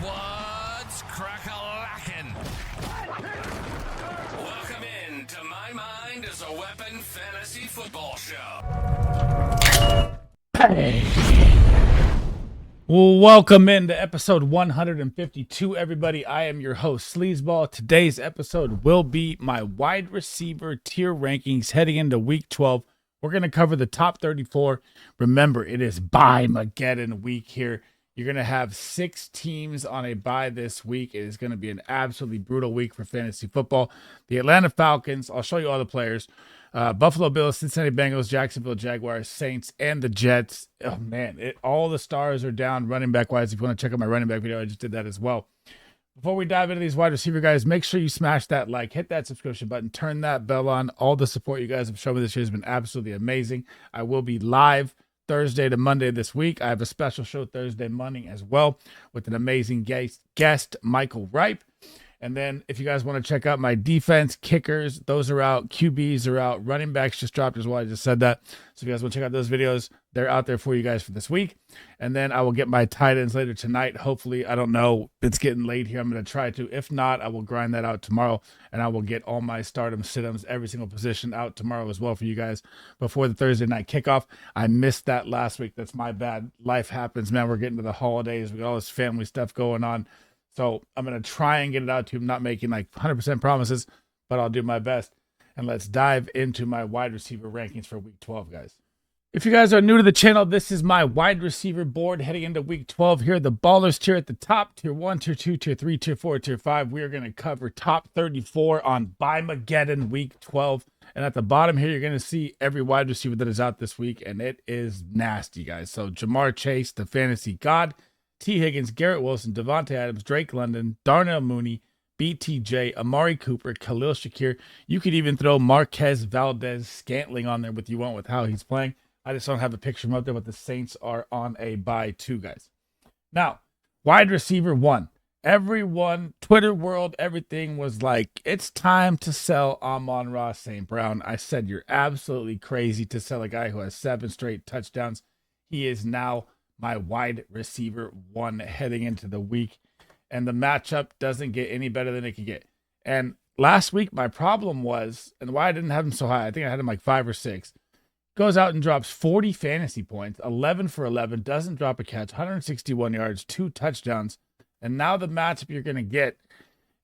What's crack-a-lackin'? Welcome in to My Mind is a Weapon Fantasy Football Show. Hey. Well, welcome into episode 152, everybody. I am your host, Sleazeball. Today's episode will be my wide receiver tier rankings heading into week 12. We're going to cover the top 34. Remember, it is BYEMAGGEDON week here. You're going to have 6 teams on a bye this week. It is going to be an absolutely brutal week for fantasy football. The Atlanta Falcons, I'll show you all the players. Buffalo Bills, Cincinnati Bengals, Jacksonville Jaguars, Saints, and the Jets. Oh, man, all the stars are down running back-wise. If you want to check out my running back video, I just did that as well. Before we dive into these wide receiver guys, make sure you smash that like, hit that subscription button, turn that bell on. All the support you guys have shown me this year has been absolutely amazing. I will be live Thursday to Monday this week. I have a special show Thursday morning as well with an amazing guest, Michael Ripe. And then if you guys want to check out my defense, kickers, those are out. QBs are out. Running backs just dropped as well. I just said that. So if you guys want to check out those videos, they're out there for you guys for this week. And then I will get my tight ends later tonight. Hopefully, I don't know. It's getting late here. I'm going to try to. If not, I will grind that out tomorrow. And I will get all my stardom, sit-ems, every single position out tomorrow as well for you guys before the Thursday night kickoff. I missed that last week. That's my bad. Life happens, man. We're getting to the holidays. We got all this family stuff going on. So I'm going to try and get it out to you. I'm not making like 100% promises, but I'll do my best. And let's dive into my wide receiver rankings for week 12, guys. If you guys are new to the channel, this is my wide receiver board heading into week 12. Here are the ballers tier at the top, tier 1, tier 2, tier 3, tier 4, tier 5. We are going to cover top 34 on BYEMAGGEDON week 12. And at the bottom here, you're going to see every wide receiver that is out this week. And it is nasty, guys. So Jamar Chase, the fantasy god. T. Higgins, Garrett Wilson, Devontae Adams, Drake London, Darnell Mooney, BTJ, Amari Cooper, Khalil Shakir. You could even throw Marquez Valdez-Scantling on there with you want with how he's playing. I just don't have a picture of him out there, but the Saints are on a bye too, guys. Now, wide receiver 1. Everyone, Twitter world, everything was like, it's time to sell Amon-Ra St. Brown. I said, you're absolutely crazy to sell a guy who has 7 straight touchdowns. He is now my wide receiver 1 heading into the week. And the matchup doesn't get any better than it could get. And last week, my problem was, and why I didn't have him so high, I think I had him like 5 or 6, goes out and drops 40 fantasy points, 11 for 11, doesn't drop a catch, 161 yards, 2 touchdowns. And now the matchup you're going to get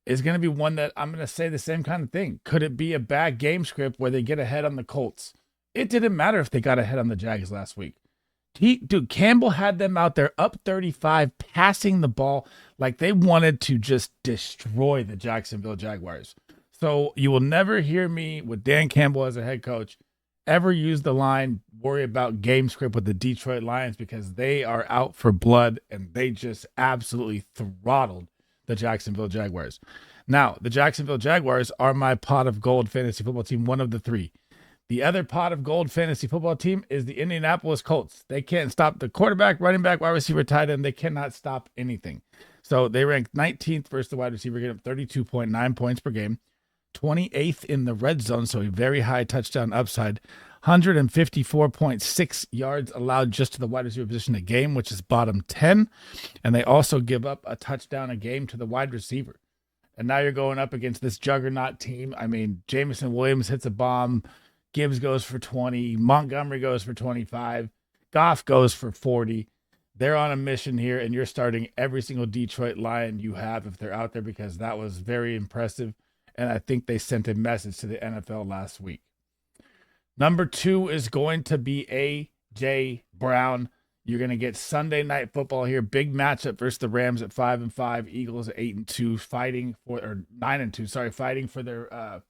is going to be one that I'm going to say the same kind of thing. Could it be a bad game script where they get ahead on the Colts? It didn't matter if they got ahead on the Jags last week. Dude, Campbell had them out there up 35, passing the ball like they wanted to just destroy the Jacksonville Jaguars. So you will never hear me with Dan Campbell as a head coach ever use the line, worry about game script with the Detroit Lions, because they are out for blood and they just absolutely throttled the Jacksonville Jaguars. Now, the Jacksonville Jaguars are my pot of gold fantasy football team, one of the 3. The other pot of gold fantasy football team is the Indianapolis Colts. They can't stop the quarterback, running back, wide receiver, tight end. They cannot stop anything. So they ranked 19th versus the wide receiver, getting up 32.9 points per game, 28th in the red zone, so a very high touchdown upside, 154.6 yards allowed just to the wide receiver position a game, which is bottom 10. And they also give up a touchdown a game to the wide receiver. And now you're going up against this juggernaut team. I mean, Jameson Williams hits a bomb. Gibbs goes for 20. Montgomery goes for 25. Goff goes for 40. They're on a mission here, and you're starting every single Detroit Lion you have if they're out there, because that was very impressive. And I think they sent a message to the NFL last week. Number 2 is going to be A.J. Brown. You're going to get Sunday Night Football here. Big matchup versus the Rams at 5-5. Eagles at 8-2, fighting for, or 9-2, fighting for their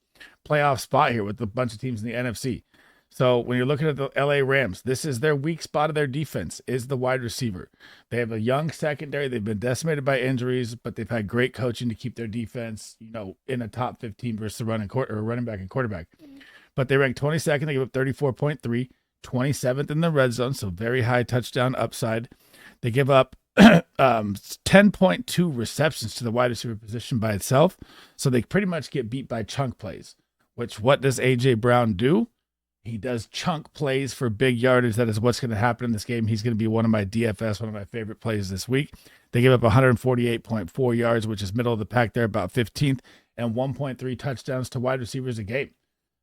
playoff spot here with a bunch of teams in the NFC. So when you're looking at the LA Rams, this is their weak spot of their defense, is the wide receiver. They have a young secondary. They've been decimated by injuries, but they've had great coaching to keep their defense, in a top 15 versus the running back and quarterback. But they rank 22nd. They give up 34.3, 27th in the red zone, so very high touchdown upside. They give up 10.2 receptions to the wide receiver position by itself. So they pretty much get beat by chunk plays, which what does A.J. Brown do? He does chunk plays for big yardage. That is what's going to happen in this game. He's going to be one of my DFS, one of my favorite plays this week. They give up 148.4 yards, which is middle of the pack there, about 15th, and 1.3 touchdowns to wide receivers a game.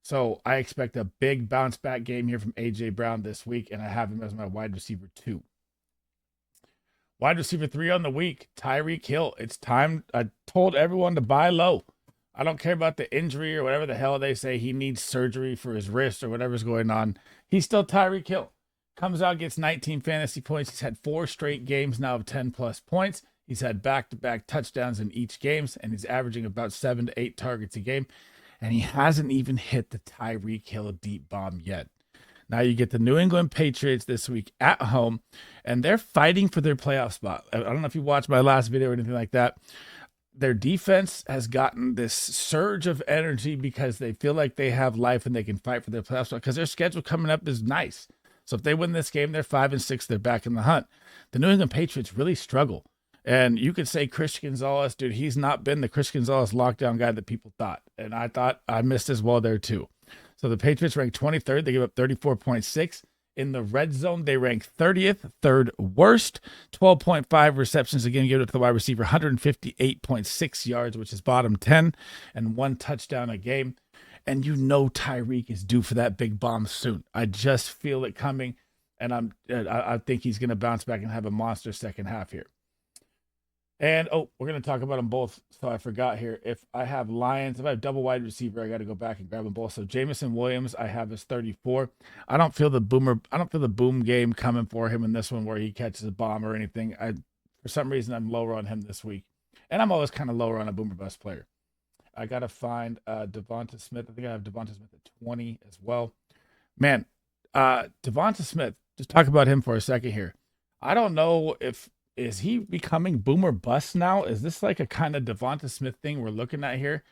So I expect a big bounce back game here from A.J. Brown this week, and I have him as my wide receiver 2. Wide receiver 3 on the week, Tyreek Hill. It's time. I told everyone to buy low. I don't care about the injury or whatever the hell they say. He needs surgery for his wrist or whatever's going on. He's still Tyreek Hill. Comes out, gets 19 fantasy points. He's had 4 straight games now of 10-plus points. He's had back-to-back touchdowns in each game, and he's averaging about 7 to 8 targets a game. And he hasn't even hit the Tyreek Hill deep bomb yet. Now you get the New England Patriots this week at home, and they're fighting for their playoff spot. I don't know if you watched my last video or anything like that. Their defense has gotten this surge of energy because they feel like they have life and they can fight for their playoff spot because their schedule coming up is nice. So if they win this game, they're 5-6. They're back in the hunt. The New England Patriots really struggle. And you could say Christian Gonzalez, dude, he's not been the Christian Gonzalez lockdown guy that people thought. And I thought I missed as well there too. So the Patriots rank 23rd. They give up 34.6. In the red zone, they rank 30th, third worst. 12.5 receptions. Again, give it to the wide receiver. 158.6 yards, which is bottom 10. And 1 touchdown a game. And you know Tyreek is due for that big bomb soon. I just feel it coming. And I think he's going to bounce back and have a monster second half here. And, we're going to talk about them both. So I forgot here. If I have Lions, if I have double wide receiver, I got to go back and grab them both. So Jameson Williams, I have as 34. I don't feel the boom game coming for him in this one where he catches a bomb or anything. For some reason, I'm lower on him this week. And I'm always kind of lower on a boomer bust player. I got to find Devonta Smith. I think I have Devonta Smith at 20 as well. Man, Devonta Smith, just talk about him for a second here. I don't know is he becoming boomer bust now? Is this like a kind of Devonta Smith thing we're looking at here?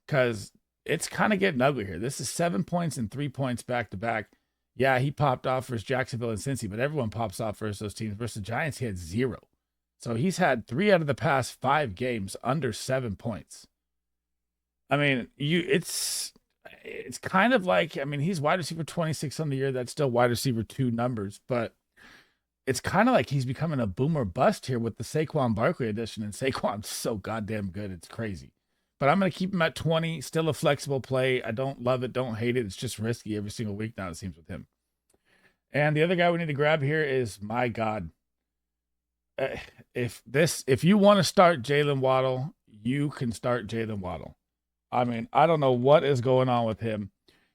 Because it's kind of getting ugly here. This is 7 points and 3 points back to back. Yeah, he popped off versus Jacksonville and Cincy, but everyone pops off versus those teams. Versus the Giants, he had 0. So he's had 3 out of the past 5 games under 7 points. I mean, it's kind of like, I mean, he's wide receiver 26 on the year. That's still wide receiver 2 numbers, but it's kind of like he's becoming a boomer bust here with the Saquon Barkley edition, and Saquon's so goddamn good. It's crazy. But I'm going to keep him at 20, still a flexible play. I don't love it, don't hate it. It's just risky every single week now, it seems, with him. And the other guy we need to grab here is, my God. If you want to start Jalen Waddle, you can start Jalen Waddle. I mean, I don't know what is going on with him.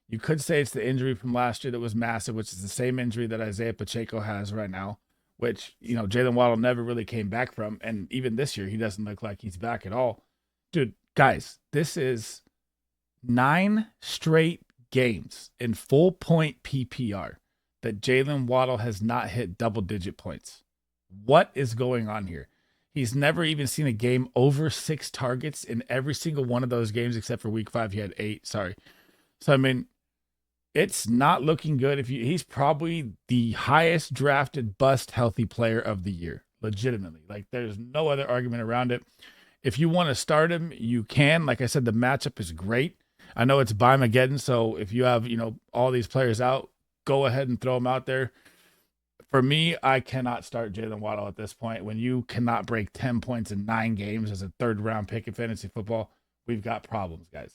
You could say it's the injury from last year that was massive, which is the same injury that Isaiah Pacheco has right now, which, Jalen Waddle never really came back from. And even this year, he doesn't look like he's back at all. Dude, guys, this is 9 straight games in full point PPR that Jalen Waddle has not hit double-digit points. What is going on here? He's never even seen a game over 6 targets in every single one of those games, except for week 5. He had 8. Sorry. So, I mean, it's not looking good. He's probably the highest drafted bust healthy player of the year, legitimately. Like, there's no other argument around it. If you want to start him, you can. Like I said, the matchup is great. I know it's BYEMAGGEDON, so if you have, all these players out, go ahead and throw them out there. For me, I cannot start Jalen Waddle at this point. When you cannot break 10 points in 9 games as a third-round pick in fantasy football, we've got problems, guys.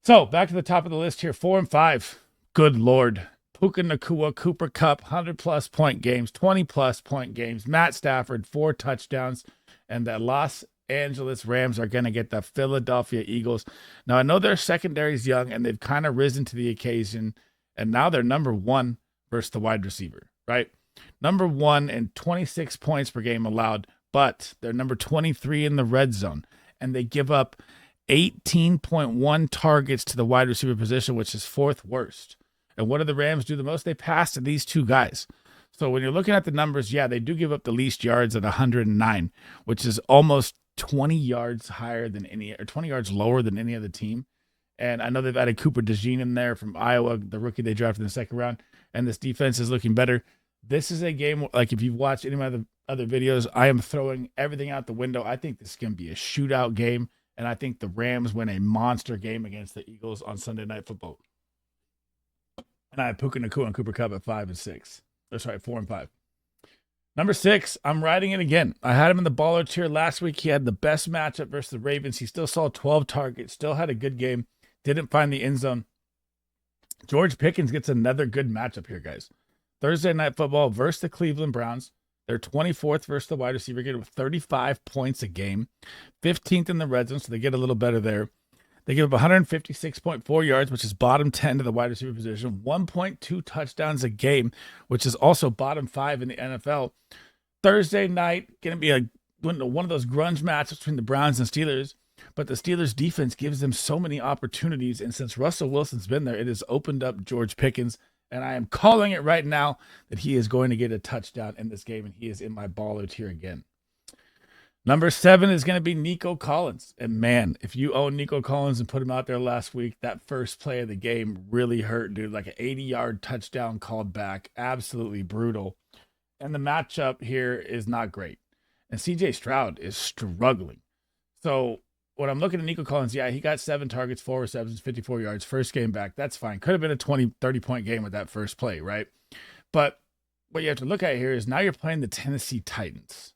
So, back to the top of the list here, 4 and 5. Good Lord. Puka Nacua, Cooper Kupp, 100-plus point games, 20-plus point games. Matt Stafford, 4 touchdowns. And the Los Angeles Rams are going to get the Philadelphia Eagles. Now, I know their secondary's young, and they've kind of risen to the occasion. And now they're number 1 versus the wide receiver, right? Number 1 in 26 points per game allowed, but they're number 23 in the red zone. And they give up 18.1 targets to the wide receiver position, which is 4th worst. And what do the Rams do the most? They pass to these 2 guys. So when you're looking at the numbers, yeah, they do give up the least yards at 109, which is almost 20 yards higher than 20 yards lower than any other team. And I know they've added Cooper DeJean in there from Iowa, the rookie they drafted in the 2nd round. And this defense is looking better. This is a game, like if you've watched any of my other videos, I am throwing everything out the window. I think this can be a shootout game. And I think the Rams win a monster game against the Eagles on Sunday Night Football. And I have Puka Nacua and Cooper Kupp at 5 and 6. That's right, 4 and 5. Number 6, I'm riding it again. I had him in the baller tier last week. He had the best matchup versus the Ravens. He still saw 12 targets, still had a good game, didn't find the end zone. George Pickens gets another good matchup here, guys. Thursday Night Football versus the Cleveland Browns. They're 24th versus the wide receiver, getting 35 points a game, 15th in the red zone, so they get a little better there. They give up 156.4 yards, which is bottom 10 to the wide receiver position, 1.2 touchdowns a game, which is also bottom 5 in the NFL. Thursday night, going to be one of those grunge matches between the Browns and Steelers, but the Steelers defense gives them so many opportunities, and since Russell Wilson's been there, it has opened up George Pickens, and I am calling it right now that he is going to get a touchdown in this game, and he is in my baller tier again. Number 7 is going to be Nico Collins. And man, if you own Nico Collins and put him out there last week, that first play of the game really hurt, dude. Like an 80-yard touchdown called back. Absolutely brutal. And the matchup here is not great. And CJ Stroud is struggling. So when I'm looking at Nico Collins, yeah, he got 7 targets, 4 receptions, 54 yards, first game back. That's fine. Could have been a 20, 30-point game with that first play, right? But what you have to look at here is now you're playing the Tennessee Titans.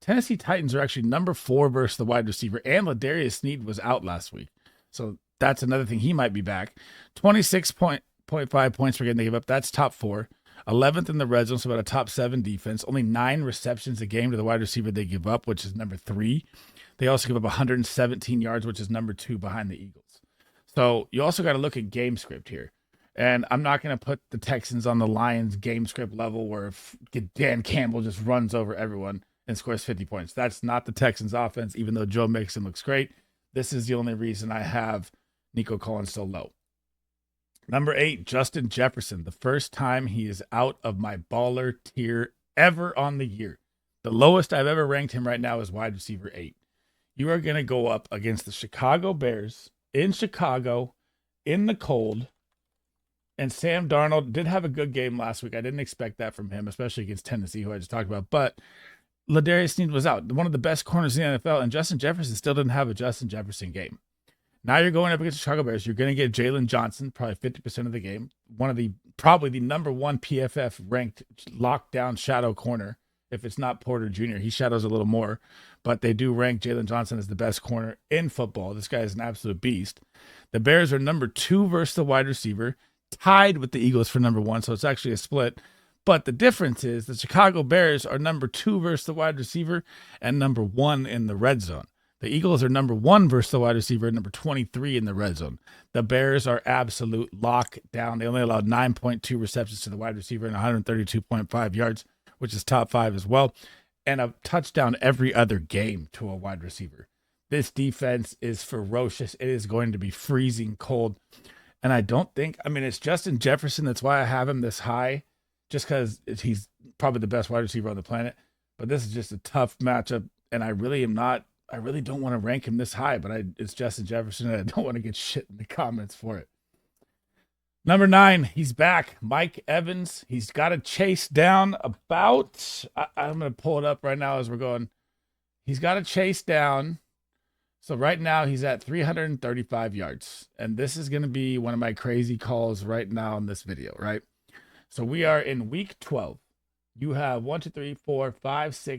Tennessee Titans are actually number 4 versus the wide receiver, and Ladarius Sneed was out last week. So that's another thing. He might be back. 26.5 points per game they give up. That's top 4. 11th in the red zone, so about a top 7 defense. Only 9 receptions a game to the wide receiver they give up, which is number 3. They also give up 117 yards, which is number 2 behind the Eagles. So you also got to look at game script here. And I'm not going to put the Texans on the Lions game script level where if Dan Campbell just runs over everyone and scores 50 points. That's not the Texans offense, even though Joe Mixon looks great. This is the only reason I have Nico Collins so low. Number 8, Justin Jefferson. The first time he is out of my baller tier ever on the year. The lowest I've ever ranked him right now is wide receiver 8. You are going to go up against the Chicago Bears in Chicago in the cold. And Sam Darnold did have a good game last week. I didn't expect that from him, especially against Tennessee, who I just talked about. But Ladarius Sneed was out, one of the best corners in the NFL, and Justin Jefferson still didn't have a Justin Jefferson game. Now you're going up against the Chicago Bears. You're going to get Jalen Johnson, probably 50% of the game. Probably the number 1 PFF ranked lockdown shadow corner. If it's not Porter Jr., he shadows a little more, but they do rank Jalen Johnson as the best corner in football. This guy is an absolute beast. The Bears are number 2 versus the wide receiver, tied with the Eagles for number 1, so it's actually a split. But the difference is the Chicago Bears are number 2 versus the wide receiver and number 1 in the red zone. The Eagles are number 1 versus the wide receiver and number 23 in the red zone. The Bears are absolute lockdown. They only allowed 9.2 receptions to the wide receiver and 132.5 yards, which is top 5 as well, and a touchdown every other game to a wide receiver. This defense is ferocious. It is going to be freezing cold. And it's Justin Jefferson. That's why I have him this high, just because he's probably the best wide receiver on the planet. But this is just a tough matchup, and I really don't want to rank him this high, but it's Justin Jefferson, and I don't want to get shit in the comments for it. Number 9, he's back. Mike Evans. He's got to chase down about, I'm going to pull it up right now as we're going. He's got to chase down. So right now he's at 335 yards. And this is going to be one of my crazy calls right now in this video, right? So we are in week 12. You have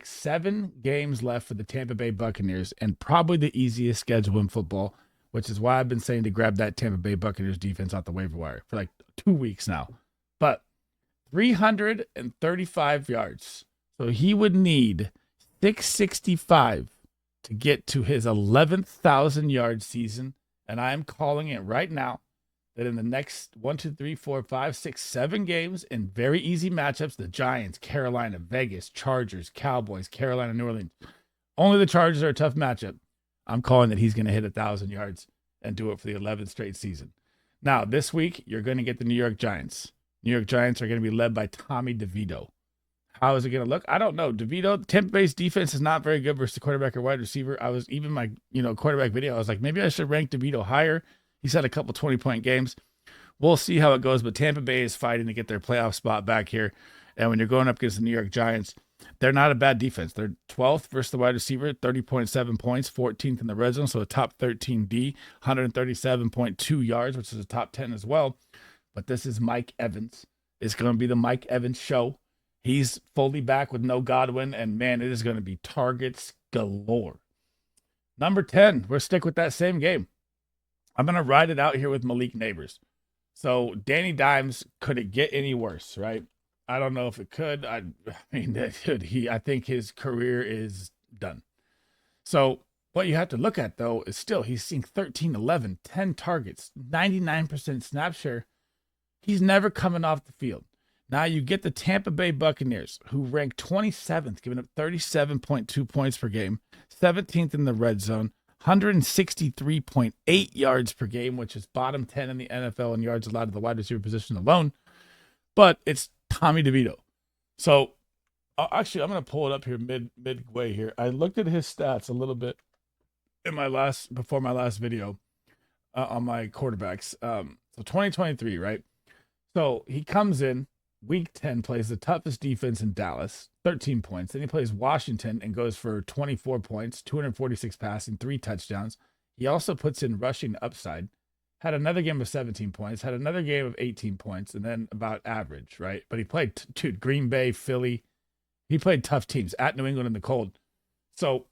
7 games left for the Tampa Bay Buccaneers, and probably the easiest schedule in football, which is why I've been saying to grab that Tampa Bay Buccaneers defense off the waiver wire for like 2 weeks now. But 335 yards. So he would need 665 to get to his 11,000 yard season. And I'm calling it right now that in the next 7 games in very easy matchups, the Giants, Carolina, Vegas, Chargers, Cowboys, Carolina, New Orleans. Only the Chargers are a tough matchup. I'm calling that he's going to hit 1,000 yards and do it for the 11th straight season. Now, this week, you're going to get the New York Giants. New York Giants are going to be led by Tommy DeVito. How is it going to look? I don't know. DeVito, Tampa Bay's defense is not very good versus the quarterback or wide receiver. I was even my quarterback video. I was like, maybe I should rank DeVito higher. He's had a couple 20-point games. We'll see how it goes, but Tampa Bay is fighting to get their playoff spot back here. And when you're going up against the New York Giants, they're not a bad defense. They're 12th versus the wide receiver, 30.7 points, 14th in the red zone, so a top 13 D, 137.2 yards, which is a top 10 as well. But this is Mike Evans. It's going to be the Mike Evans show. He's fully back with no Godwin, and man, it is going to be targets galore. Number 10, we're stick with that same game. I'm going to ride it out here with Malik Neighbors. So Danny Dimes, could it get any worse, right? I don't know if it could. I mean, I think his career is done. So what you have to look at, though, is still he's seeing 13, 11, 10 targets, 99% snap share. He's never coming off the field. Now you get the Tampa Bay Buccaneers, who rank 27th, giving up 37.2 points per game, 17th in the red zone, 163.8 yards per game, which is bottom 10 in the NFL in yards allowed to the wide receiver position alone. But it's Tommy DeVito. So actually, I'm going to pull it up here midway here. I looked at his stats a little bit in before my last video on my quarterbacks. So 2023, right? So he comes in week 10, plays the toughest defense in Dallas, 13 points. Then he plays Washington and goes for 24 points, 246 passing, 3 touchdowns. He also puts in rushing upside. Had another game of 17 points, had another game of 18 points, and then about average, right? But he played Green Bay, Philly. He played tough teams at New England in the cold. So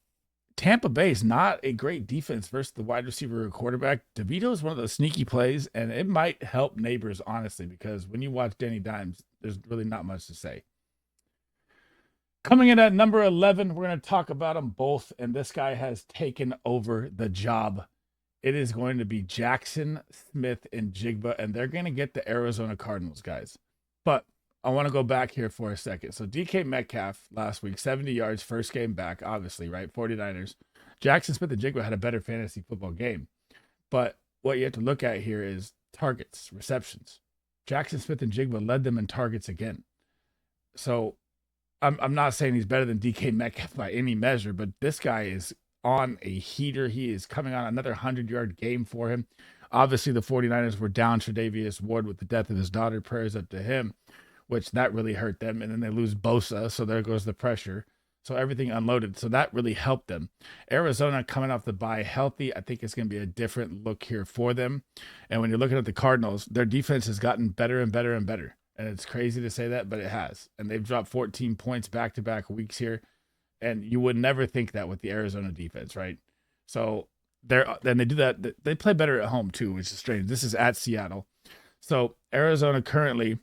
Tampa Bay is not a great defense versus the wide receiver or quarterback. DeVito is one of those sneaky plays, and it might help Neighbors, honestly, because when you watch Danny Dimes, there's really not much to say. Coming in at number 11, we're going to talk about them both, and this guy has taken over the job. It is going to be Jackson Smith and Jigba, and they're going to get the Arizona Cardinals, guys. But I want to go back here for a second. So DK Metcalf last week, 70 yards, first game back, obviously, right? 49ers. Jackson Smith and Jigba had a better fantasy football game. But what you have to look at here is targets, receptions. Jackson Smith and Jigba led them in targets again. So I'm not saying he's better than DK Metcalf by any measure, but this guy is on a heater. He is coming on another 100-yard game for him. Obviously, the 49ers were down Tre'Davious Ward with the death of his daughter. Prayers up to him, which that really hurt them. And then they lose Bosa, so there goes the pressure. So everything unloaded. So that really helped them. Arizona coming off the bye healthy. I think it's going to be a different look here for them. And when you're looking at the Cardinals, their defense has gotten better and better and better. And it's crazy to say that, but it has. And they've dropped 14 points back-to-back weeks here. And you would never think that with the Arizona defense, right? So then they do that. They play better at home too, which is strange. This is at Seattle. So Arizona currently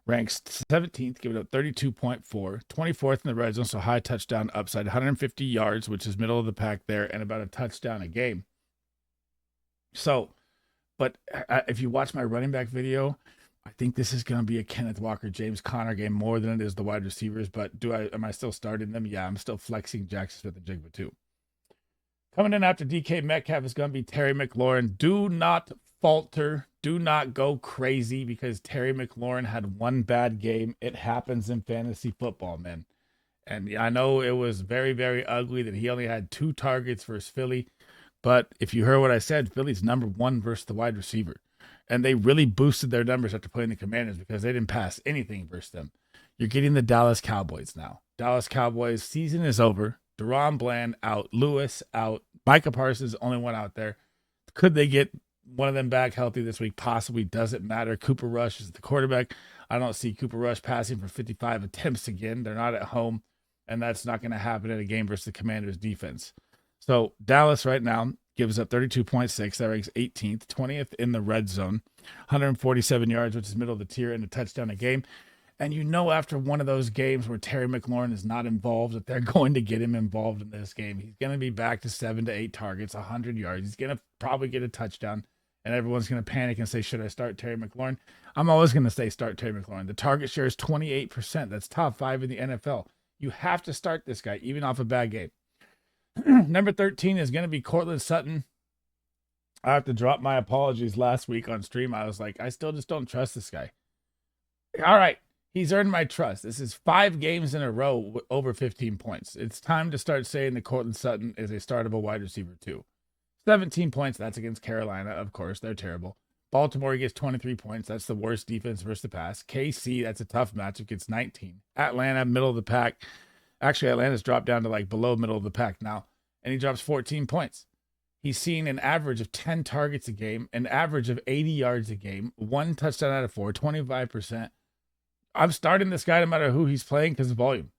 ranks 17th, giving up 32.4, 24th in the red zone, so high touchdown upside, 150 yards, which is middle of the pack there, and about a touchdown a game. So, but if you watch my running back video, I think this is going to be a Kenneth Walker, James Conner game more than it is the wide receivers. But am I still starting them? Yeah, I'm still flexing Jackson Smith and Jigba too. Coming in after DK Metcalf is going to be Terry McLaurin. Do not falter. Do not go crazy because Terry McLaurin had one bad game. It happens in fantasy football, man. And I know it was very, very ugly that he only had 2 targets versus Philly. But if you heard what I said, Philly's number 1 versus the wide receiver. And they really boosted their numbers after playing the Commanders because they didn't pass anything versus them. You're getting the Dallas Cowboys now. Dallas Cowboys season is over. Deron Bland out. Lewis out. Micah Parsons only one out there. Could they get one of them back healthy this week? Possibly. Doesn't matter. Cooper Rush is the quarterback. I don't see Cooper Rush passing for 55 attempts again. They're not at home. And that's not going to happen in a game versus the Commanders defense. So Dallas right now gives up 32.6. That ranks 18th, 20th in the red zone, 147 yards, which is middle of the tier, and a touchdown a game. And you know after one of those games where Terry McLaurin is not involved that they're going to get him involved in this game. He's going to be back to 7 to 8 targets, 100 yards. He's going to probably get a touchdown, and everyone's going to panic and say, should I start Terry McLaurin? I'm always going to say start Terry McLaurin. The target share is 28%. That's top 5 in the NFL. You have to start this guy, even off a bad game. Number 13 is going to be Cortland Sutton. I have to drop my apologies last week on stream. I was like, I still just don't trust this guy. All right. He's earned my trust. This is 5 games in a row with over 15 points. It's time to start saying that Cortland Sutton is a startable wide receiver too. 17 points. That's against Carolina. Of course, they're terrible. Baltimore, he gets 23 points. That's the worst defense versus the pass. KC, that's a tough matchup, gets 19. Atlanta, middle of the pack. Actually, Atlanta's dropped down to like below middle of the pack now, and he drops 14 points. He's seen an average of 10 targets a game, an average of 80 yards a game, 1 touchdown out of 4, 25%. I'm starting this guy no matter who he's playing because of volume.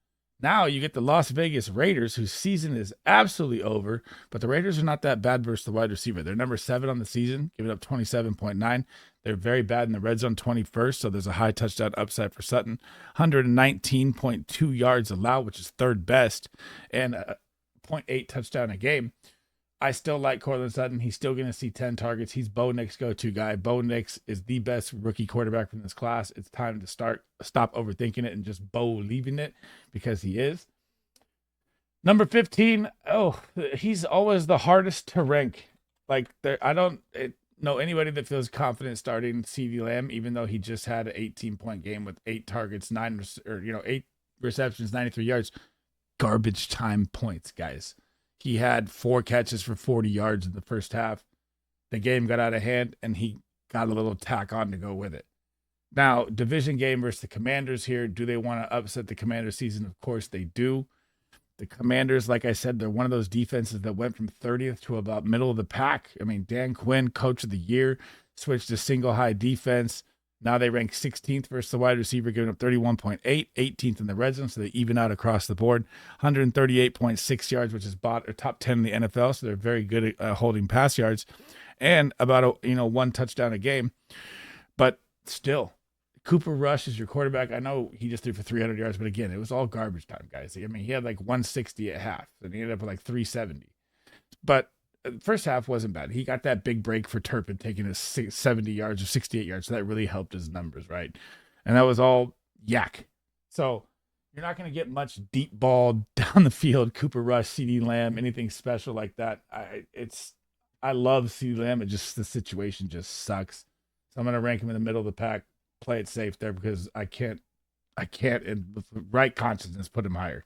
Now you get the Las Vegas Raiders, whose season is absolutely over, but the Raiders are not that bad versus the wide receiver. They're number 7 on the season, giving up 27.9. They're very bad in the red zone, 21st, so there's a high touchdown upside for Sutton. 119.2 yards allowed, which is third best, and a 0.8 touchdown a game. I still like Cortland Sutton. He's still going to see 10 targets. He's Bo Nix's go-to guy. Bo Nix is the best rookie quarterback from this class. It's time to stop overthinking it and just Bo leaving it, because he is. Number 15. Oh, he's always the hardest to rank. Like, I don't know anybody that feels confident starting CeeDee Lamb, even though he just had an 18-point game with 8 targets, 8 receptions, 93 yards. Garbage time points, guys. He had 4 catches for 40 yards in the first half. The game got out of hand, and he got a little tack on to go with it. Now, division game versus the Commanders here. Do they want to upset the Commanders season? Of course they do. The Commanders, like I said, they're one of those defenses that went from 30th to about middle of the pack. I mean, Dan Quinn, coach of the year, switched to single high defense. Now they rank 16th versus the wide receiver, giving up 31.8, 18th in the red zone, so they even out across the board. 138.6 yards, which is top 10 in the NFL, so they're very good at holding pass yards, and about 1 touchdown a game. But still, Cooper Rush is your quarterback. I know he just threw for 300 yards, but again, it was all garbage time, guys. I mean, he had like 160 at half, and he ended up with like 370. But first half wasn't bad. He got that big break for Turpin, taking his 70 yards or 68 yards. So that really helped his numbers, right? And that was all yak. So you're not going to get much deep ball down the field. Cooper Rush, CeeDee Lamb, anything special like that. I love CeeDee Lamb. The situation just sucks. So I'm going to rank him in the middle of the pack. Play it safe there, because I can't, and with the right consciousness, put him higher.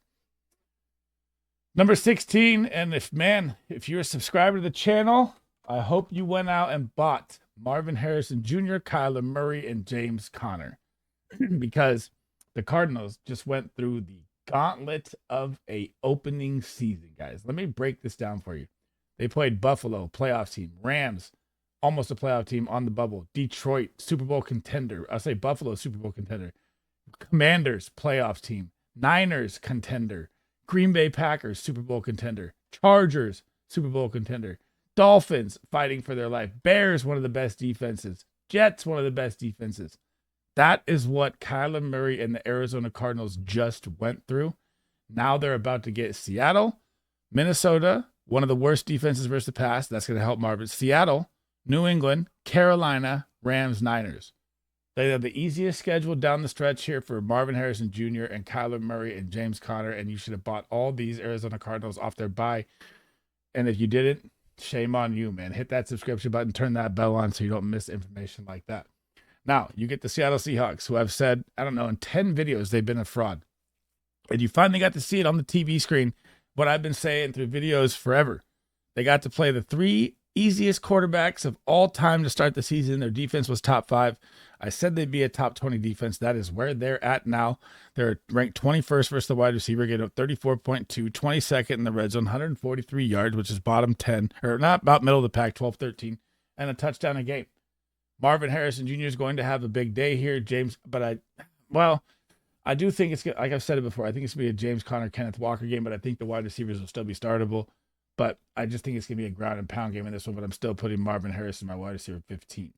Number 16, and if you're a subscriber to the channel, I hope you went out and bought Marvin Harrison Jr., Kyler Murray, and James Conner, because the Cardinals just went through the gauntlet of a opening season, guys. Let me break this down for you. They played Buffalo, playoff team, Rams, almost a playoff team on the bubble, Detroit, Super Bowl contender. I'll say Buffalo, Super Bowl contender, Commanders, playoff team, Niners, contender, Green Bay Packers, Super Bowl contender, Chargers, Super Bowl contender, Dolphins, fighting for their life, Bears, one of the best defenses, Jets, one of the best defenses. That is what Kyler Murray and the Arizona Cardinals just went through. Now they're about to get Seattle, Minnesota, one of the worst defenses versus the pass. That's going to help Marvin. Seattle, New England, Carolina, Rams, Niners. They have the easiest schedule down the stretch here for Marvin Harrison Jr. and Kyler Murray and James Conner, and you should have bought all these Arizona Cardinals off their bye. And if you didn't, shame on you, man. Hit that subscription button, turn that bell on so you don't miss information like that. Now, you get the Seattle Seahawks, who I've said, I don't know, in 10 videos, they've been a fraud. And you finally got to see it on the TV screen, what I've been saying through videos forever. They got to play the 3 easiest quarterbacks of all time to start the season. Their defense was top 5. I said they'd be a top 20 defense. That is where they're at now. They're ranked 21st versus the wide receiver, getting up 34.2, 22nd in the red zone, 143 yards, which is bottom 10, or not about middle of the pack, 12-13, and a touchdown a game. Marvin Harrison Jr. is going to have a big day here, I do think it's, like I've said it before, I think it's going to be a James Conner, Kenneth Walker game, but I think the wide receivers will still be startable. But I just think it's going to be a ground and pound game in this one, but I'm still putting Marvin Harrison, my wide receiver, 15.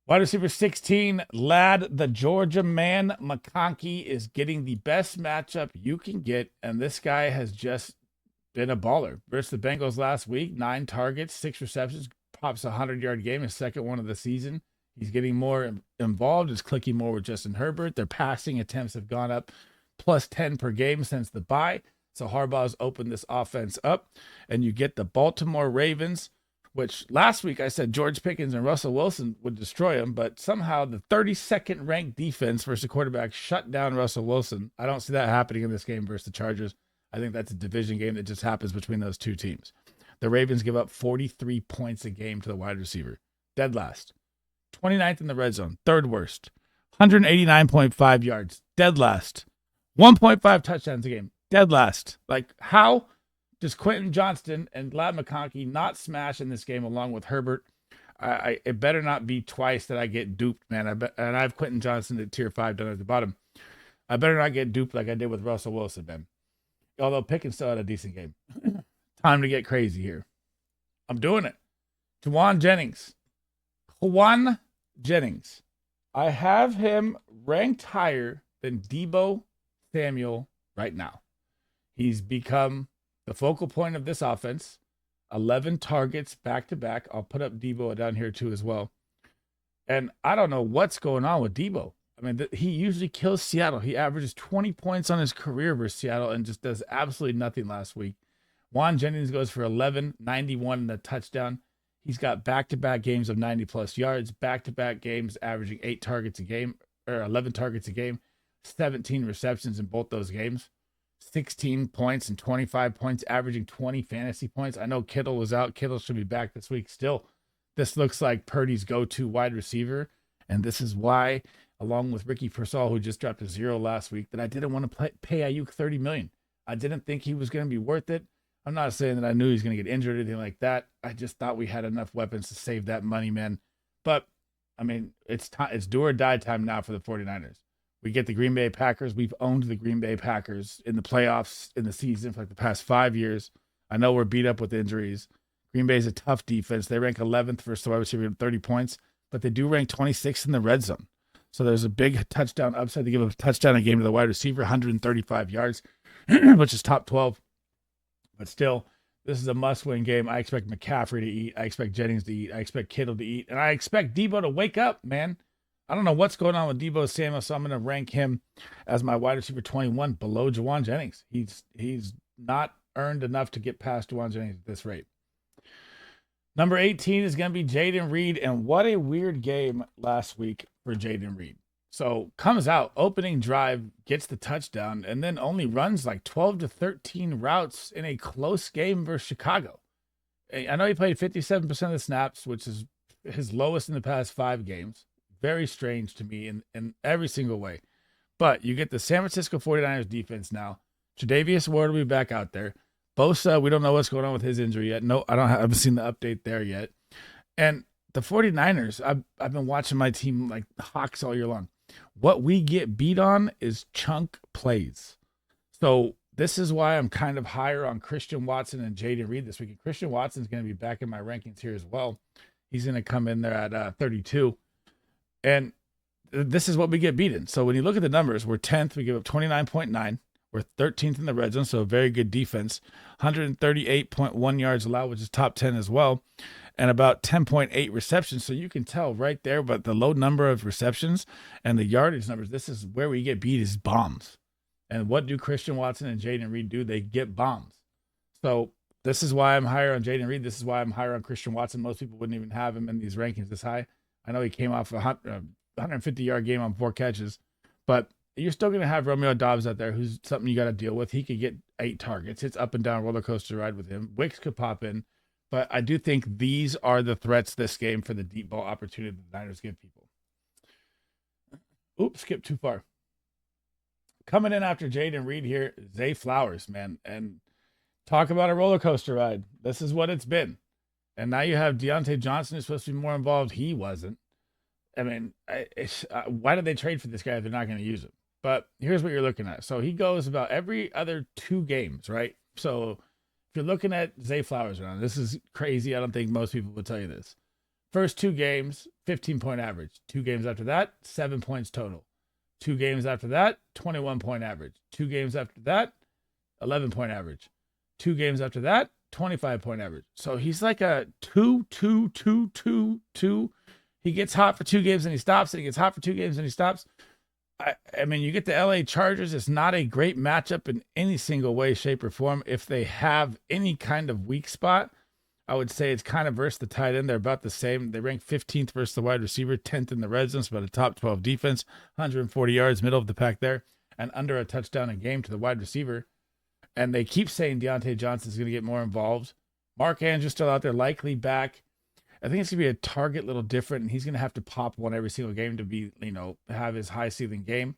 Wide receiver 16, Lad, the Georgia man, McConkey, is getting the best matchup you can get, and this guy has just been a baller. Versus the Bengals last week, 9 targets, 6 receptions, pops a 100-yard game, his second one of the season. He's getting more involved, is clicking more with Justin Herbert. Their passing attempts have gone up plus 10 per game since the bye. So Harbaugh's opened this offense up, and you get the Baltimore Ravens, which last week I said George Pickens and Russell Wilson would destroy them, but somehow the 32nd ranked defense versus the quarterback shut down Russell Wilson. I don't see that happening in this game versus the Chargers. I think that's a division game that just happens between those two teams. The Ravens give up 43 points a game to the wide receiver. Dead last. 29th in the red zone. Third worst. 189.5 yards. Dead last. 1.5 touchdowns a game. Dead last. Like, how does Quentin Johnston and Lad McConkey not smash in this game along with Herbert? It better not be twice that I get duped, man. And I have Quentin Johnson at tier 5 down at the bottom. I better not get duped like I did with Russell Wilson, man. Although Pickens still had a decent game. Time to get crazy here. I'm doing it. Juwan Jennings. Juwan Jennings. I have him ranked higher than Deebo Samuel right now. He's become the focal point of this offense. 11 targets back to back. I'll put up Deebo down here too as well. And I don't know what's going on with Deebo. I mean, he usually kills Seattle. He averages 20 points on his career versus Seattle and just does absolutely nothing last week. Juwan Jennings goes for 11, 91 and a touchdown. He's got back-to-back games of 90-plus yards, back-to-back games averaging 8 targets a game, or 11 targets a game, 17 receptions in both those games, 16 points and 25 points, averaging 20 fantasy points. I know Kittle was out. Kittle should be back this week still. This looks like Purdy's go-to wide receiver, and this is why, along with Ricky Pearsall, who just dropped a 0 last week, that I didn't want to pay Ayuk $30 million. I didn't think he was going to be worth it. I'm not saying that I knew he was going to get injured or anything like that. I just thought we had enough weapons to save that money, man. But, I mean, it's do or die time now for the 49ers. We get the Green Bay Packers. We've owned the Green Bay Packers in the playoffs in the season for like the past 5 years. I know we're beat up with injuries. Green Bay is a tough defense. They rank 11th versus the wide receiver with 30 points, but they do rank 26th in the red zone. So there's a big touchdown upside. They give a touchdown a game to the wide receiver, 135 yards, which is top 12. But still, this is a must-win game. I expect McCaffrey to eat. I expect Jennings to eat. I expect Kittle to eat. And I expect Deebo to wake up, man. I don't know what's going on with Deebo Samuel, so I'm going to rank him as my wide receiver 21 below Juwan Jennings. He's not earned enough to get past Juwan Jennings at this rate. Number 18 is going to be Jayden Reed, and what a weird game last week for Jayden Reed. So comes out, opening drive, gets the touchdown, and then only runs like 12 to 13 routes in a close game versus Chicago. I know he played 57% of the snaps, which is his lowest in the past 5 games. Very strange to me in every single way. But you get the San Francisco 49ers defense now. Tre'Davious Ward will be back out there. Bosa, we don't know what's going on with his injury yet. No, I haven't seen the update there yet. And the 49ers, I've been watching my team like hawks all year long. What we get beat on is chunk plays. So this is why I'm kind of higher on Christian Watson and Jayden Reed this week. And Christian Watson's going to be back in my rankings here as well. He's going to come in there at 32. And this is what we get beaten. So when you look at the numbers, we're 10th. We give up 29.9. We're 13th in the red zone, so a very good defense. 138.1 yards allowed, which is top 10 as well. And about 10.8 receptions. So you can tell right there, but the low number of receptions and the yardage numbers, this is where we get beat is bombs. And what do Christian Watson and Jayden Reed do? They get bombs. So this is why I'm higher on Jayden Reed. This is why I'm higher on Christian Watson. Most people wouldn't even have him in these rankings this high. I know he came off a 150-yard game on 4 catches, but you're still going to have Romeo Doubs out there, who's something you got to deal with. He could get 8 targets. It's up and down roller coaster ride with him. Wicks could pop in. But I do think these are the threats this game for the deep ball opportunity the Niners give people. Oops, skipped too far. Coming in after Jayden Reed here, Zay Flowers, man. And talk about a roller coaster ride. This is what it's been. And now you have Deontay Johnson, who's supposed to be more involved. He wasn't. I mean, why did they trade for this guy if they're not going to use him? But here's what you're looking at. So he goes about every other 2 games, right? So if you're looking at Zay Flowers around, this is crazy. I don't think most people would tell you this. First 2 games, 15-point average. 2 games after that, 7 points total. 2 games after that, 21-point average. 2 games after that, 11-point average. 2 games after that, 25-point average. So he's like a 2. He gets hot for 2 games and he stops, and he gets hot for 2 games and he stops. I mean, you get the LA Chargers. It's not a great matchup in any single way, shape, or form. If they have any kind of weak spot, I would say it's kind of versus the tight end. They're about the same. They rank 15th versus the wide receiver, 10th in the red zone, so about a top 12 defense, 140 yards, middle of the pack there, and under a touchdown a game to the wide receiver. And they keep saying Deontay Johnson is going to get more involved. Mark Andrews still out there, likely back. I think it's going to be a target a little different, and he's going to have to pop one every single game to be, have his high ceiling game.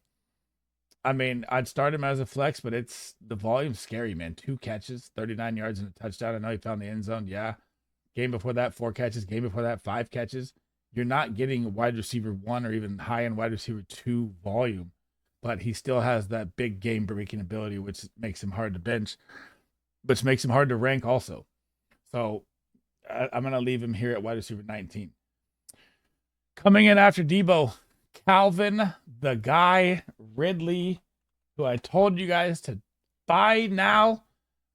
I mean, I'd start him as a flex, but the volume's scary, man. 2 catches, 39 yards and a touchdown. I know he found the end zone. Yeah. Game before that, 4 catches. Game before that, 5 catches. You're not getting wide receiver 1 or even high-end wide receiver 2 volume, but he still has that big game-breaking ability, which makes him hard to bench, which makes him hard to rank also. So I'm going to leave him here at wide receiver 19. Coming in after Debo, Calvin, the guy, Ridley, who I told you guys to buy now,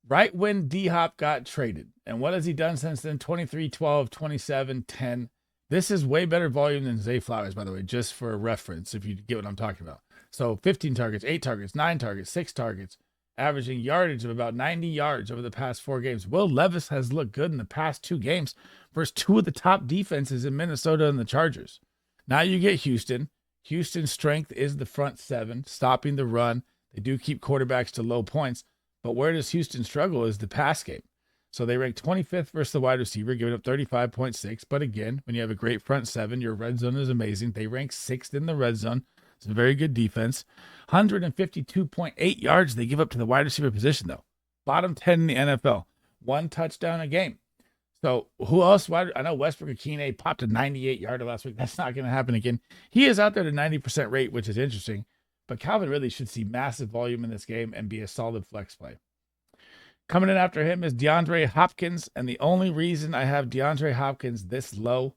right when D-Hop got traded. And what has he done since then? 23, 12, 27, 10. This is way better volume than Zay Flowers, by the way, just for reference, if you get what I'm talking about. So 15 targets, 8 targets, 9 targets, 6 targets, averaging yardage of about 90 yards over the past 4 games. Will Levis has looked good in the past 2 games versus 2 of the top defenses in Minnesota and the Chargers. Now you get Houston. Houston's strength is the front 7, stopping the run. They do keep quarterbacks to low points, but where does Houston struggle is the pass game. So they rank 25th versus the wide receiver, giving up 35.6. But again, when you have a great front 7, your red zone is amazing. They rank 6th in the red zone. It's a very good defense. 152.8 yards they give up to the wide receiver position, though. Bottom 10 in the NFL. 1 touchdown a game. So who else? I know Westbrook-Akine popped a 98-yarder last week. That's not going to happen again. He is out there at a 90% rate, which is interesting. But Calvin really should see massive volume in this game and be a solid flex play. Coming in after him is DeAndre Hopkins. And the only reason I have DeAndre Hopkins this low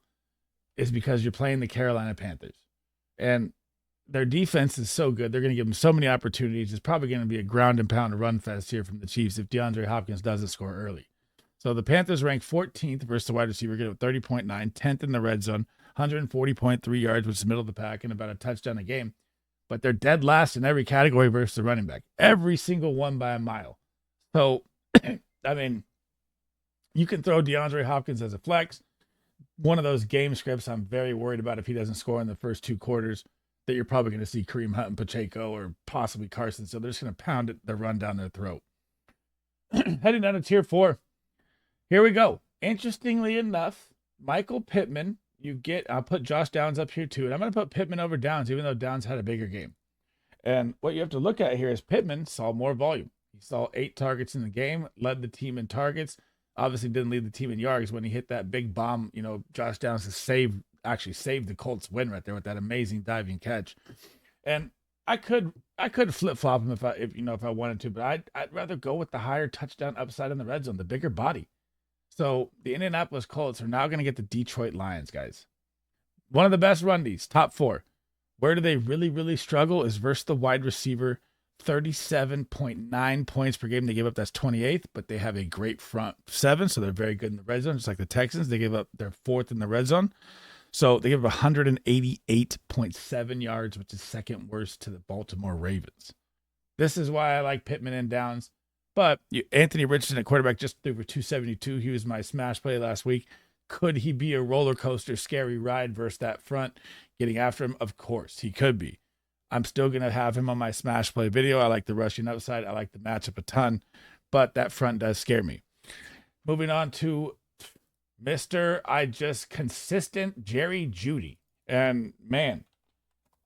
is because you're playing the Carolina Panthers. And their defense is so good. They're going to give them so many opportunities. It's probably going to be a ground and pound run fest here from the Chiefs if DeAndre Hopkins doesn't score early. So the Panthers rank 14th versus the wide receiver, get up 30.9, 10th in the red zone, 140.3 yards, which is middle of the pack, and about a touchdown a game. But they're dead last in every category versus the running back. Every single one by a mile. So, I mean, you can throw DeAndre Hopkins as a flex. One of those game scripts I'm very worried about if he doesn't score in the first 2 quarters, that you're probably going to see Kareem Hunt and Pacheco or possibly Carson. So they're just going to pound the run down their throat. Heading down to tier 4. Here we go. Interestingly enough, Michael Pittman, I'll put Josh Downs up here too. And I'm going to put Pittman over Downs, even though Downs had a bigger game. And what you have to look at here is Pittman saw more volume. He saw 8 targets in the game, led the team in targets. Obviously didn't lead the team in yards when he hit that big bomb. Josh Downs actually saved the Colts win right there with that amazing diving catch. And I could flip-flop him if I wanted to, but I'd rather go with the higher touchdown upside in the red zone, the bigger body. So the Indianapolis Colts are now going to get the Detroit Lions, guys. One of the best run-Ds, top 4. Where do they really, really struggle is versus the wide receiver. 37.9 points per game they give up. That's 28th, but they have a great front 7, so they're very good in the red zone. Just like the Texans, they give up their 4th in the red zone. So they give up 188.7 yards, which is second worst to the Baltimore Ravens. This is why I like Pittman and Downs. But Anthony Richardson at quarterback just threw for 272. He was my smash play last week. Could he be a roller coaster, scary ride versus that front getting after him? Of course, he could be. I'm still going to have him on my smash play video. I like the rushing upside. I like the matchup a ton, but that front does scare me. Moving on to consistent Jerry Jeudy. And man,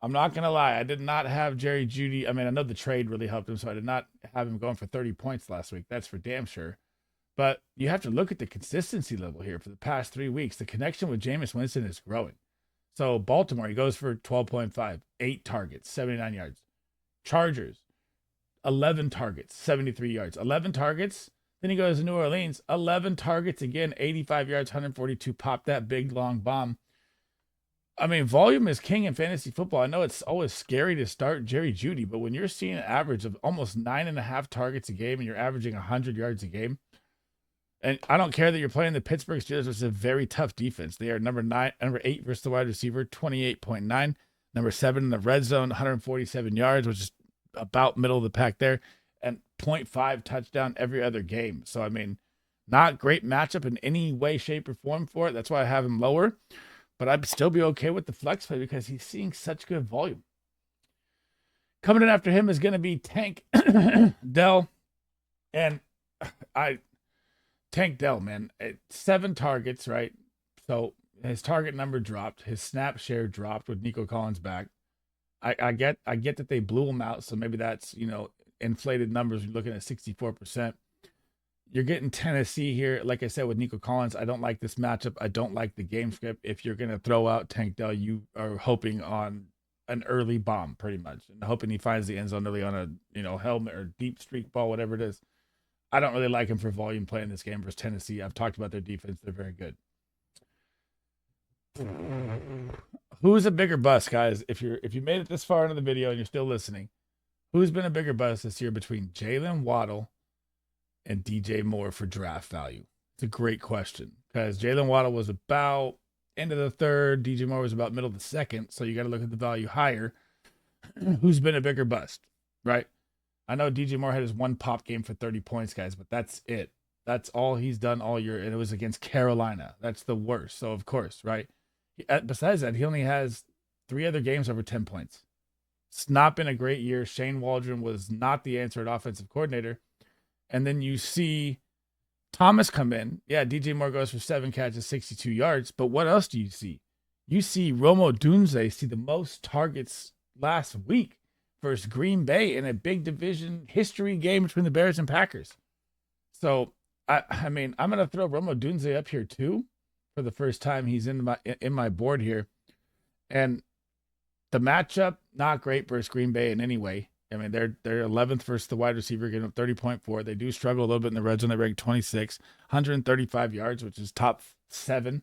I'm not going to lie. I did not have Jerry Jeudy. I mean, I know the trade really helped him, so I did not have him going for 30 points last week. That's for damn sure. But you have to look at the consistency level here for the past 3 weeks. The connection with Jameis Winston is growing. So Baltimore, he goes for 12.5, 8 targets, 79 yards. Chargers, 11 targets, 73 yards. 11 targets. Then he goes to New Orleans, 11 targets again, 85 yards, 142. Pop that big, long bomb. I mean, volume is king in fantasy football. I know it's always scary to start Jerry Jeudy, but when you're seeing an average of almost 9.5 targets a game and you're averaging 100 yards a game, and I don't care that you're playing the Pittsburgh Steelers, which is a very tough defense. They are number 8 versus the wide receiver, 28.9. Number 7 in the red zone, 147 yards, which is about middle of the pack there. And 0.5 touchdown every other game. So, I mean, not great matchup in any way, shape, or form for it. That's why I have him lower. But I'd still be okay with the flex play because he's seeing such good volume. Coming in after him is going to be Tank Dell. And Tank Dell, man, 7 targets, right? So his target number dropped. His snap share dropped with Nico Collins back. I get that they blew him out, so maybe that's, inflated numbers. You're looking at 64%. You're getting Tennessee here. Like I said, with Nico Collins, I don't like this matchup. I don't like the game script. If you're going to throw out Tank Dell, you are hoping on an early bomb, pretty much, and hoping he finds the end zone early on a helmet or deep streak ball, whatever it is. I don't really like him for volume play in this game versus Tennessee. I've talked about their defense; they're very good. Who's a bigger bust, guys? If you made it this far into the video and you're still listening, who's been a bigger bust this year between Jalen Waddle and DJ Moore for draft value? It's a great question because Jalen Waddle was about end of the third, DJ Moore was about middle of the second, so you got to look at the value higher. Who's been a bigger bust, right? I know DJ Moore had his one pop game for 30 points, guys, but that's it. That's all he's done all year, and it was against Carolina. That's the worst. So, of course, right? Besides that, he only has 3 other games over 10 points. It's not been a great year. Shane Waldron was not the answer at offensive coordinator. And then you see Thomas come in. Yeah, DJ Moore goes for 7 catches, 62 yards. But what else do you see? You see Romo Dunze see the most targets last week versus Green Bay in a big division history game between the Bears and Packers. So, I mean, I'm going to throw Romo Dunze up here too for the first time he's in my board here. And the matchup, not great versus Green Bay in any way. I mean, they're 11th versus the wide receiver, getting up 30.4. They do struggle a little bit in the red zone. They rank 26, 135 yards, which is top 7.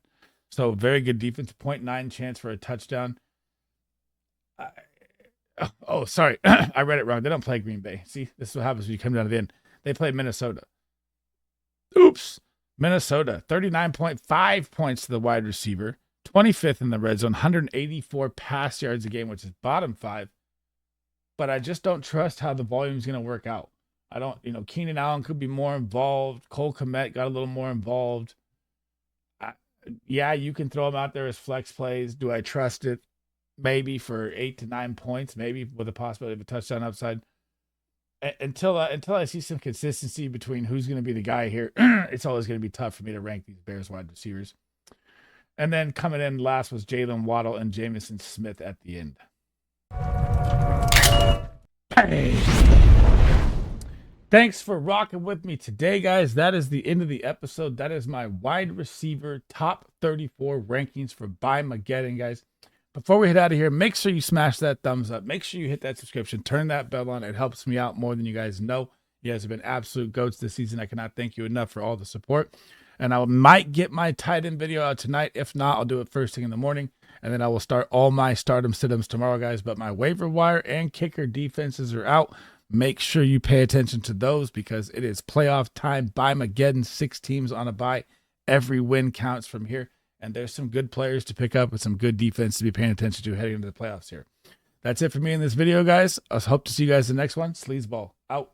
So very good defense. 0.9 chance for a touchdown. Sorry. I read it wrong. They don't play Green Bay. See, this is what happens when you come down to the end. They play Minnesota. Oops. Minnesota, 39.5 points to the wide receiver. 25th in the red zone, 184 pass yards a game, which is bottom 5. But I just don't trust how the volume is going to work out. I don't, Keenan Allen could be more involved. Cole Kmet got a little more involved. Yeah, you can throw him out there as flex plays. Do I trust it? Maybe for 8 to 9 points, maybe with a possibility of a touchdown upside. Until I see some consistency between who's going to be the guy here, it's always going to be tough for me to rank these Bears wide receivers. And then coming in last was Jalen Waddle and Jamison Smith at the end. Hey. Thanks for rocking with me today, guys. That is the end of the episode. That is my wide receiver top 34 rankings for BYEMAGGEDON, guys. Before we head out of here, make sure you smash that thumbs up. Make sure you hit that subscription. Turn that bell on. It helps me out more than you guys know. You guys have been absolute goats this season. I cannot thank you enough for all the support. And I might get my tight end video out tonight. If not, I'll do it first thing in the morning. And then I will start all my stardom sit-ems tomorrow, guys. But my waiver wire and kicker defenses are out. Make sure you pay attention to those because it is playoff time. BYEMAGGEDON, 6 teams on a bye. Every win counts from here. And there's some good players to pick up with some good defense to be paying attention to heading into the playoffs here. That's it for me in this video, guys. I hope to see you guys in the next one. Sleazeball out.